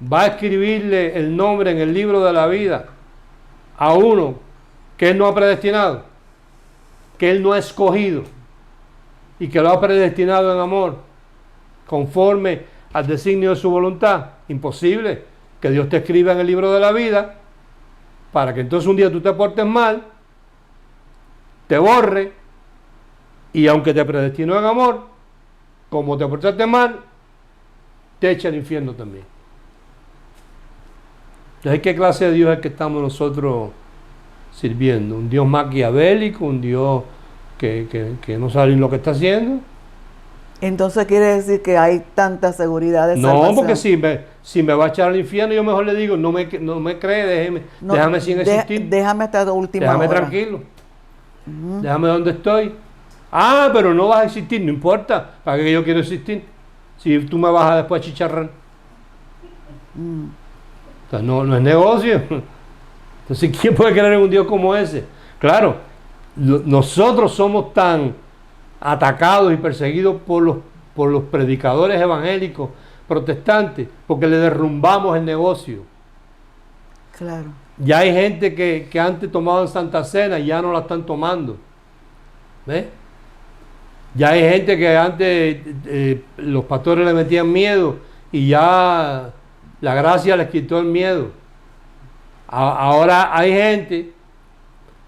va a escribirle el nombre en el libro de la vida a uno que Él no ha predestinado? Que Él no ha escogido y que lo ha predestinado en amor, conforme al designio de su voluntad. Imposible que Dios te escriba en el libro de la vida para que entonces un día tú te portes mal, te borre, y aunque te predestinó en amor, como te portaste mal, te echa al infierno también. Entonces, ¿qué clase de Dios es el que estamos nosotros sirviendo? ¿Un Dios maquiavélico? ¿Un Dios que no sabe lo que está haciendo? Entonces quiere decir que hay tanta seguridad de salvación. No, porque si me va a echar al infierno, yo mejor le digo, no me cree, déjame sin existir. Déjame hasta la última déjame hora. Tranquilo. Déjame donde estoy. Ah, pero no vas a existir, no importa. ¿Para qué yo quiero existir? Si tú me vas a después chicharrar. Entonces no es negocio. Entonces, ¿quién puede creer en un Dios como ese? Claro, nosotros somos tan atacados y perseguidos por los predicadores evangélicos protestantes porque le derrumbamos el negocio. Claro. Ya hay gente que antes tomaban Santa Cena y ya no la están tomando. ¿Ves? Ya hay gente que antes los pastores le metían miedo y ya la gracia les quitó el miedo. Ahora hay gente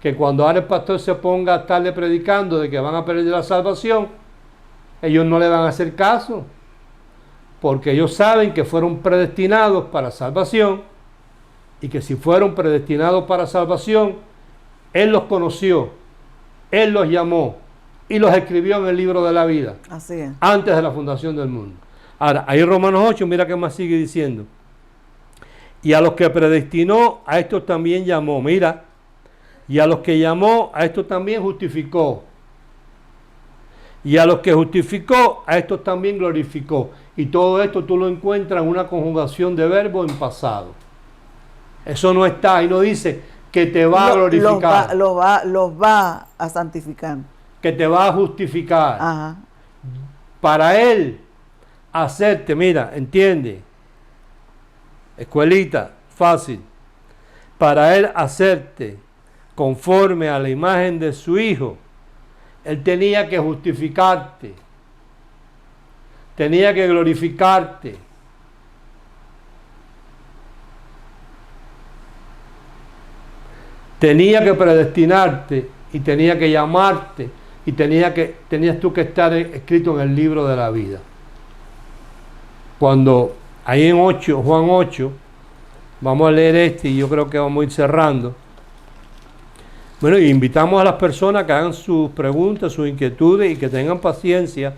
que cuando ahora el pastor se ponga a estarle predicando de que van a perder la salvación, ellos no le van a hacer caso, porque ellos saben que fueron predestinados para salvación y que si fueron predestinados para salvación, Él los conoció, Él los llamó y los escribió en el libro de la vida. Así es. Antes de la fundación del mundo. Ahora, ahí en Romanos 8, mira qué más sigue diciendo. Y a los que predestinó, a estos también llamó. Mira. Y a los que llamó, a estos también justificó. Y a los que justificó, a estos también glorificó. Y todo esto tú lo encuentras en una conjugación de verbos en pasado. Eso no está, ahí no dice que te va a glorificar. Los va a santificar. Que te va a justificar. Ajá. Para Él hacerte, mira, entiende. Escuelita, fácil. Para Él hacerte conforme a la imagen de su Hijo, Él tenía que justificarte, tenía que glorificarte. Tenía que predestinarte y tenía que llamarte y tenías tú que estar escrito en el libro de la vida. Cuando ahí en Juan 8, vamos a leer y yo creo que vamos a ir cerrando. Bueno, y invitamos a las personas que hagan sus preguntas, sus inquietudes y que tengan paciencia,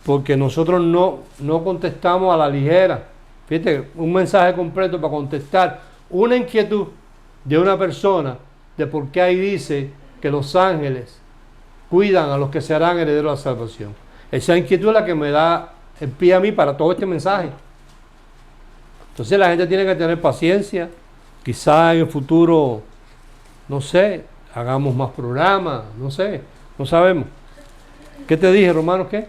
porque nosotros no contestamos a la ligera. Fíjate, un mensaje completo para contestar una inquietud de una persona de por qué ahí dice que los ángeles cuidan a los que serán herederos de la salvación. Esa inquietud es la que me da el pie a mí para todo este mensaje. Entonces la gente tiene que tener paciencia. Quizá en el futuro, no sé, hagamos más programas, no sé, no sabemos. ¿Qué te dije, Romanos, qué?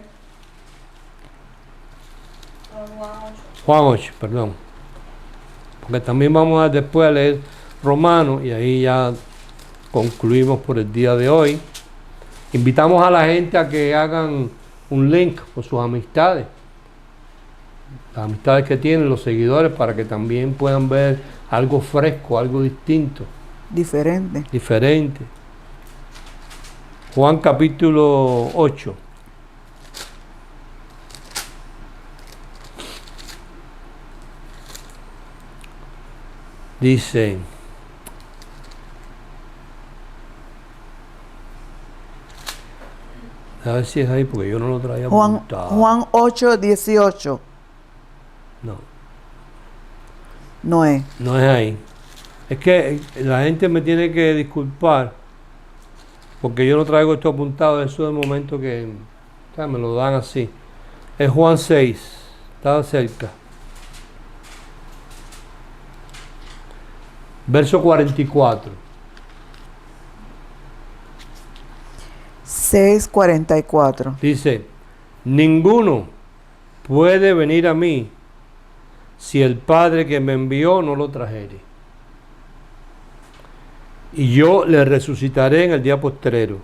Juan 8, perdón. Porque también vamos a después a leer Romanos y ahí ya concluimos por el día de hoy. Invitamos a la gente a que hagan un link con sus amistades, las amistades que tienen, los seguidores, para que también puedan ver algo fresco, algo distinto. Diferente. Juan capítulo 8. Dice, a ver si es ahí porque yo no lo traía apuntado. Juan 8, 18. No. No es. No es ahí. Es que la gente me tiene que disculpar porque yo no traigo esto apuntado. Eso de momento que me lo dan así. Es Juan 6. Estaba cerca. Verso 44. 6:44. Dice, ninguno puede venir a mí si el Padre que me envió no lo trajere. Y yo le resucitaré en el día postrero.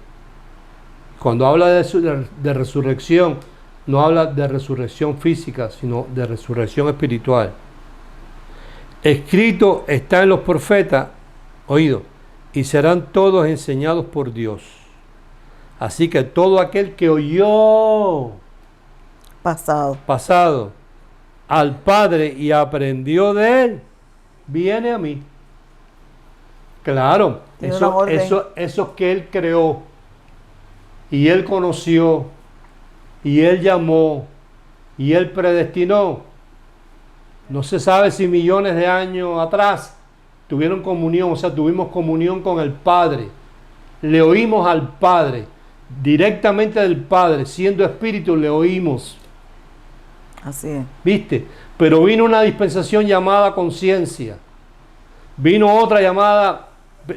Cuando habla de resurrección, no habla de resurrección física, sino de resurrección espiritual. Escrito está en los profetas, oído, y serán todos enseñados por Dios. Así que todo aquel que oyó pasado al Padre y aprendió de él, viene a mí. Claro, eso que él creó, y él conoció, y él llamó, y él predestinó. No se sabe si millones de años atrás tuvieron comunión, o sea, tuvimos comunión con el Padre. Le oímos al Padre, directamente del Padre, siendo espíritu, le oímos. Así es. ¿Viste? Pero vino una dispensación llamada conciencia. Vino otra llamada,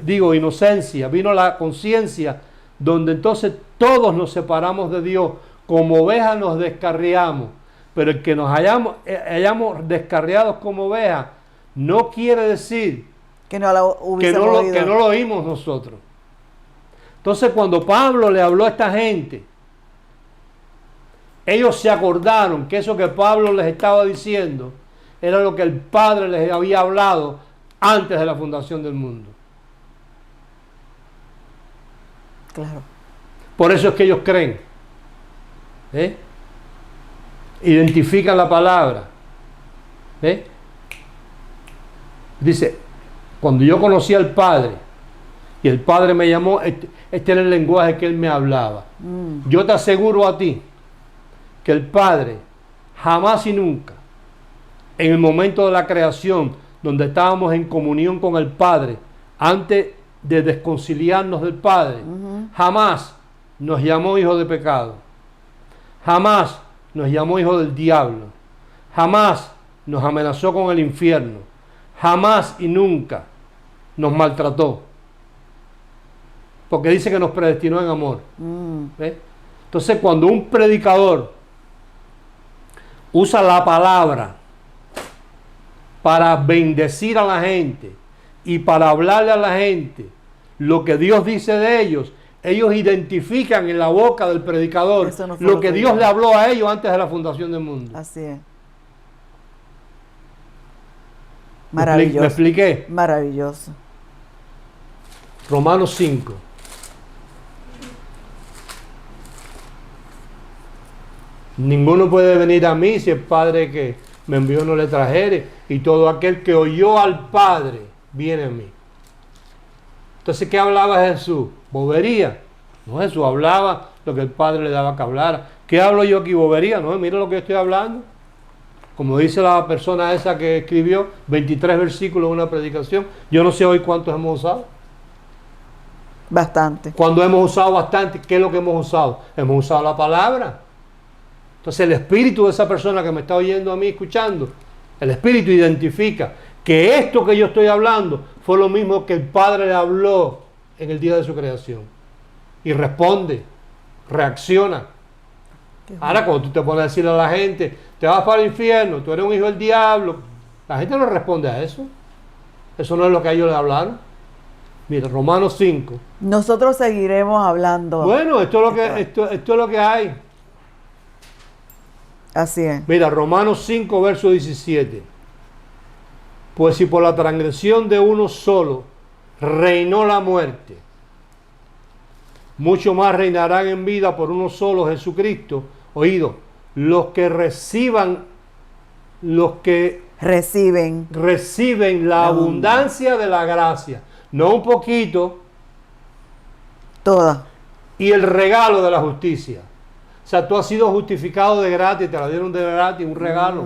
inocencia. Vino la conciencia, donde entonces todos nos separamos de Dios. Como ovejas nos descarriamos. Pero el que nos hayamos descarriados como ovejas, no quiere decir que no lo oímos nosotros. Entonces, cuando Pablo le habló a esta gente, ellos se acordaron que eso que Pablo les estaba diciendo era lo que el Padre les había hablado antes de la fundación del mundo. Claro. Por eso es que ellos creen. Identifican la palabra. Dice, cuando yo conocí al Padre y el Padre me llamó, este era el lenguaje que él me hablaba. Yo te aseguro a ti que el Padre jamás y nunca, en el momento de la creación, donde estábamos en comunión con el Padre, antes de desconciliarnos del Padre, jamás nos llamó hijos de pecado, jamás nos llamó hijos del diablo, jamás nos amenazó con el infierno, jamás y nunca nos maltrató, porque dice que nos predestinó en amor. Entonces, cuando un predicador usa la palabra para bendecir a la gente y para hablarle a la gente lo que Dios dice de ellos, ellos identifican en la boca del predicador lo que Dios le habló a ellos antes de la fundación del mundo. Así es. Maravilloso. ¿Me expliqué? Maravilloso. Romanos 5. Ninguno puede venir a mí si el Padre que me envió no le trajere, y todo aquel que oyó al Padre viene a mí. Entonces, ¿qué hablaba Jesús? Bobería. No, Jesús hablaba lo que el Padre le daba que hablara. ¿Qué hablo yo aquí? Bobería. No, mira lo que yo estoy hablando. Como dice la persona esa que escribió 23 versículos en una predicación. Yo no sé hoy cuántos hemos usado. Bastante. Cuando hemos usado bastante, ¿qué es lo que hemos usado? Hemos usado la palabra. Entonces el espíritu de esa persona que me está oyendo a mí, escuchando, el espíritu identifica que esto que yo estoy hablando fue lo mismo que el Padre le habló en el día de su creación. Y responde, reacciona. Ahora cuando tú te pones a decirle a la gente, te vas para el infierno, tú eres un hijo del diablo, la gente no responde a eso. Eso no es lo que a ellos le hablaron. Mira, Romanos 5. Nosotros seguiremos hablando. Bueno, esto es lo que hay. Así es. Mira, Romanos 5, verso 17. Pues si por la transgresión de uno solo reinó la muerte, mucho más reinarán en vida por uno solo, Jesucristo. Oído, los que reciben la abundancia de la gracia, no un poquito, toda, y el regalo de la justicia. O sea, tú has sido justificado de gratis, te la dieron de gratis, un regalo.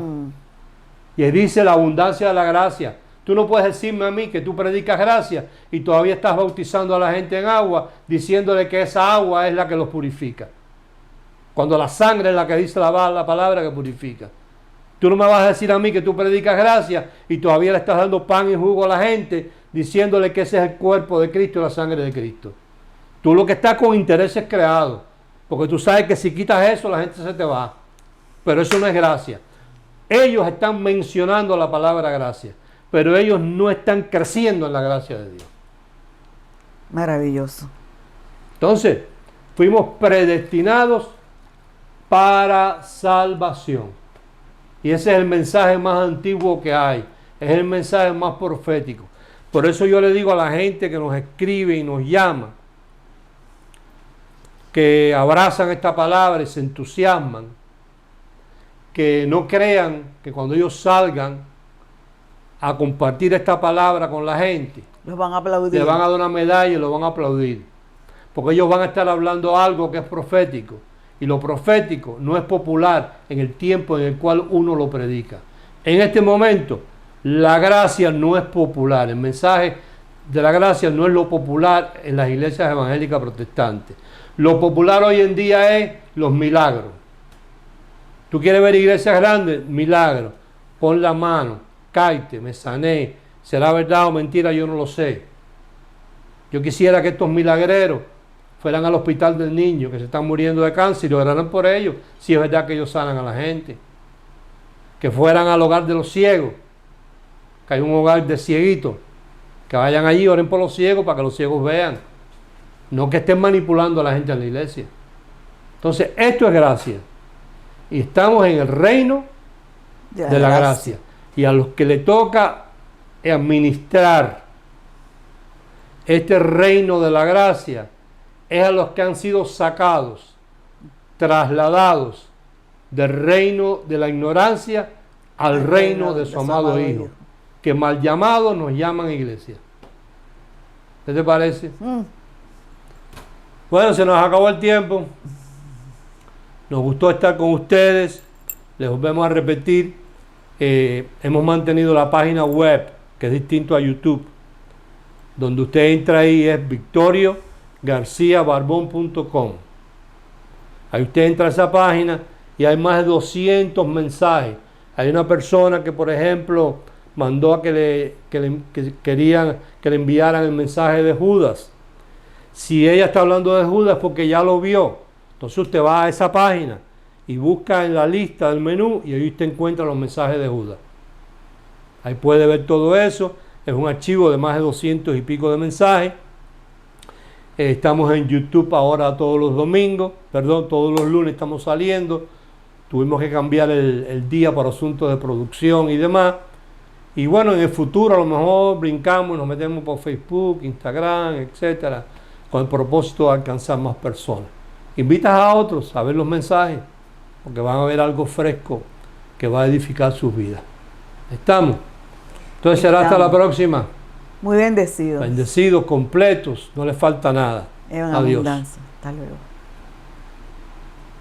Y ahí dice la abundancia de la gracia. Tú no puedes decirme a mí que tú predicas gracia y todavía estás bautizando a la gente en agua, diciéndole que esa agua es la que los purifica. Cuando la sangre es la que dice la palabra que purifica. Tú no me vas a decir a mí que tú predicas gracia y todavía le estás dando pan y jugo a la gente, diciéndole que ese es el cuerpo de Cristo y la sangre de Cristo. Tú lo que estás con intereses creados. Porque tú sabes que si quitas eso, la gente se te va. Pero eso no es gracia. Ellos están mencionando la palabra gracia, pero ellos no están creciendo en la gracia de Dios. Maravilloso. Entonces, fuimos predestinados para salvación. Y ese es el mensaje más antiguo que hay. Es el mensaje más profético. Por eso yo le digo a la gente que nos escribe y nos llama, que abrazan esta palabra y se entusiasman, que no crean que cuando ellos salgan a compartir esta palabra con la gente, Los van a aplaudir. le van a dar una medalla y lo van a aplaudir. Porque ellos van a estar hablando algo que es profético. Y lo profético no es popular en el tiempo en el cual uno lo predica. En este momento, la gracia no es popular. El mensaje de la gracia no es lo popular en las iglesias evangélicas protestantes. Lo popular hoy en día es los milagros. ¿Tú quieres ver iglesias grandes? Milagros. Pon la mano, cáete, me sané. ¿Será verdad o mentira? Yo no lo sé. Yo quisiera que estos milagreros fueran al hospital del niño que se están muriendo de cáncer y lo oraran por ellos, si es verdad que ellos sanan a la gente. Que fueran al hogar de los ciegos, que hay un hogar de cieguitos, que vayan allí, oren por los ciegos para que los ciegos vean. No que estén manipulando a la gente en la iglesia. Entonces, esto es gracia. Y estamos en el reino de la gracia. Y a los que le toca administrar este reino de la gracia, es a los que han sido sacados, trasladados del reino de la ignorancia al reino de su amado Hijo, que mal llamados nos llaman iglesia. ¿Qué te parece? Bueno, se nos acabó el tiempo. Nos gustó estar con ustedes. Les volvemos a repetir. Hemos mantenido la página web, que es distinto a YouTube. Donde usted entra ahí es victoriogarciabarbon.com. Ahí usted entra a esa página y hay más de 200 mensajes. Hay una persona que, por ejemplo, mandó a que querían que le enviaran el mensaje de Judas. Si ella está hablando de Judas, porque ya lo vio. Entonces usted va a esa página y busca en la lista del menú y ahí usted encuentra los mensajes de Judas. Ahí puede ver todo eso. Es un archivo de más de 200 y pico de mensajes. Estamos en YouTube ahora todos los domingos, todos los lunes estamos saliendo. Tuvimos que cambiar el día por asuntos de producción y demás. Y bueno, en el futuro a lo mejor brincamos y nos metemos por Facebook, Instagram, etcétera, con el propósito de alcanzar más personas. Invitas a otros a ver los mensajes, porque van a ver algo fresco que va a edificar sus vidas. ¿Estamos? Entonces será hasta la próxima. Muy bendecidos. Bendecidos, completos, no les falta nada. En Adiós. abundancia. Hasta luego.